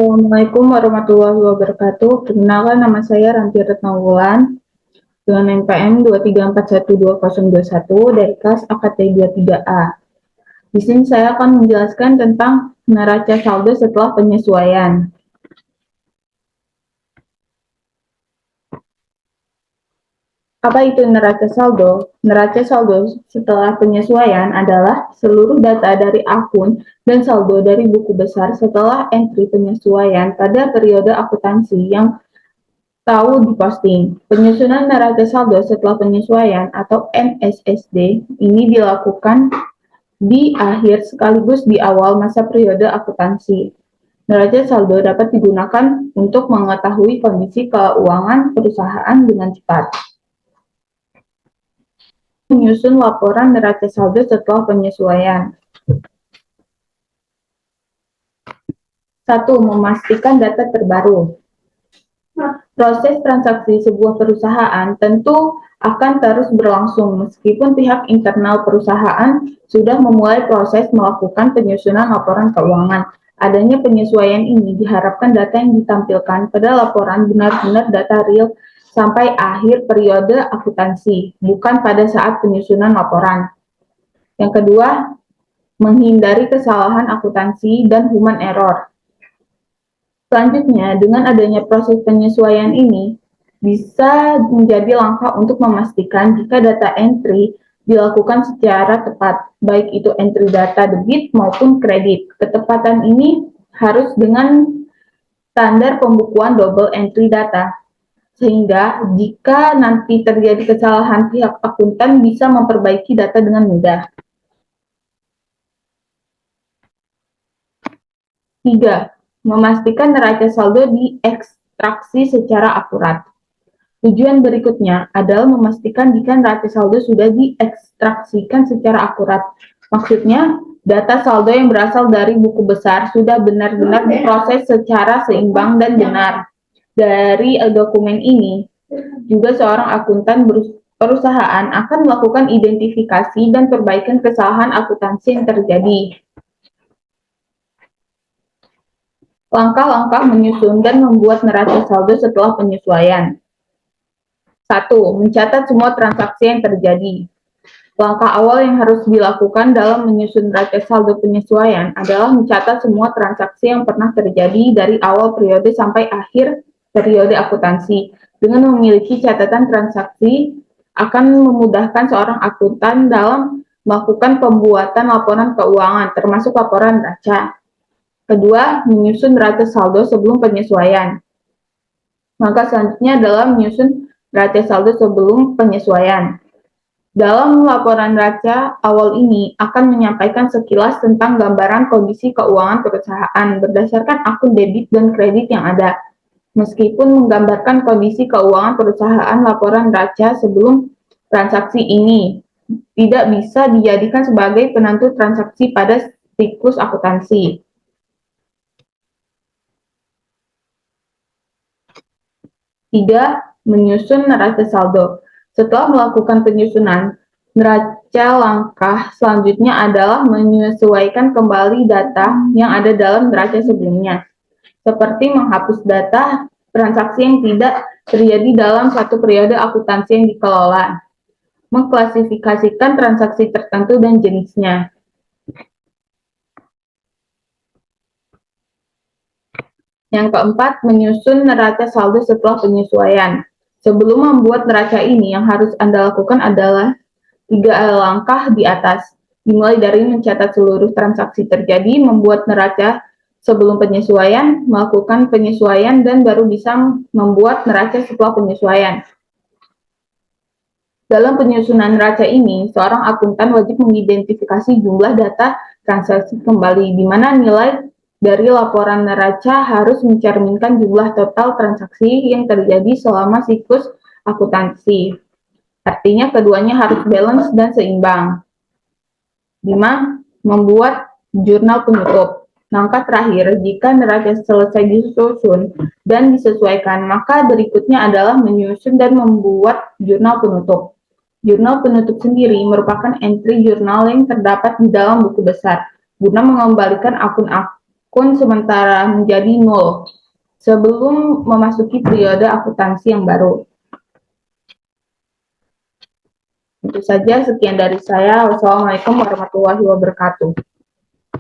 Assalamualaikum warahmatullahi wabarakatuh. Perkenalkan, nama saya Ranti Retnawulan dengan NPM 2341201 dari kelas AKT 23A. Di sini saya akan menjelaskan tentang neraca saldo setelah penyesuaian. Apa itu neraca saldo? Neraca saldo setelah penyesuaian adalah seluruh data dari akun dan saldo dari buku besar setelah entry penyesuaian pada periode akuntansi yang tahu diposting. Penyusunan neraca saldo setelah penyesuaian atau NSSD ini dilakukan di akhir sekaligus di awal masa periode akuntansi. Neraca saldo dapat digunakan untuk mengetahui kondisi keuangan perusahaan dengan cepat. Menyusun laporan neraca saldo setelah penyesuaian. 1. Memastikan data terbaru. Proses transaksi sebuah perusahaan tentu akan terus berlangsung meskipun pihak internal perusahaan sudah memulai proses melakukan penyusunan laporan keuangan. Adanya penyesuaian ini diharapkan data yang ditampilkan pada laporan benar-benar data real sampai akhir periode akuntansi, bukan pada saat penyusunan laporan. Yang kedua, menghindari kesalahan akuntansi dan human error. Selanjutnya, dengan adanya proses penyesuaian ini, bisa menjadi langkah untuk memastikan jika data entry dilakukan secara tepat, baik itu entry data debit maupun kredit. Ketepatan ini harus dengan standar pembukuan double entry data, sehingga jika nanti terjadi kesalahan, pihak akuntan bisa memperbaiki data dengan mudah. 3. Memastikan neraca saldo diekstraksi secara akurat. Tujuan berikutnya adalah memastikan jika neraca saldo sudah diekstraksikan secara akurat. Maksudnya, data saldo yang berasal dari buku besar sudah benar-benar diproses secara seimbang dan benar. Dari dokumen ini, juga seorang akuntan perusahaan akan melakukan identifikasi dan perbaikan kesalahan akuntansi yang terjadi. Langkah-langkah menyusun dan membuat neraca saldo setelah penyesuaian. 1. Mencatat semua transaksi yang terjadi. Langkah awal yang harus dilakukan dalam menyusun neraca saldo penyesuaian adalah mencatat semua transaksi yang pernah terjadi dari awal periode sampai akhir periode akuntansi. Dengan memiliki catatan transaksi akan memudahkan seorang akuntan dalam melakukan pembuatan laporan keuangan, termasuk laporan neraca. Kedua, menyusun neraca saldo sebelum penyesuaian. Maka selanjutnya adalah menyusun neraca saldo sebelum penyesuaian. Dalam laporan neraca awal ini akan menyampaikan sekilas tentang gambaran kondisi keuangan perusahaan berdasarkan akun debit dan kredit yang ada. Meskipun menggambarkan kondisi keuangan perusahaan, laporan neraca sebelum transaksi ini tidak bisa dijadikan sebagai penentu transaksi pada siklus akuntansi. 3. Menyusun neraca saldo. Setelah melakukan penyusunan neraca, langkah selanjutnya adalah menyesuaikan kembali data yang ada dalam neraca sebelumnya, seperti menghapus data transaksi yang tidak terjadi dalam satu periode akuntansi yang dikelola, mengklasifikasikan transaksi tertentu dan jenisnya. Yang keempat, menyusun neraca saldo setelah penyesuaian. Sebelum membuat neraca ini, yang harus Anda lakukan adalah 3 langkah di atas, dimulai dari mencatat seluruh transaksi terjadi, membuat neraca sebelum penyesuaian, melakukan penyesuaian, dan baru bisa membuat neraca setelah penyesuaian. Dalam penyusunan neraca ini, seorang akuntan wajib mengidentifikasi jumlah data transaksi kembali, di mana nilai dari laporan neraca harus mencerminkan jumlah total transaksi yang terjadi selama siklus akuntansi. Artinya keduanya harus balance dan seimbang. 5. Membuat jurnal penutup. Langkah terakhir, jika neraca selesai disusun dan disesuaikan, maka berikutnya adalah menyusun dan membuat jurnal penutup. Jurnal penutup sendiri merupakan entry jurnal yang terdapat di dalam buku besar, guna mengembalikan akun kun sementara menjadi 0 sebelum memasuki periode akuntansi yang baru. Itu saja, sekian dari saya. Wassalamualaikum warahmatullahi wabarakatuh.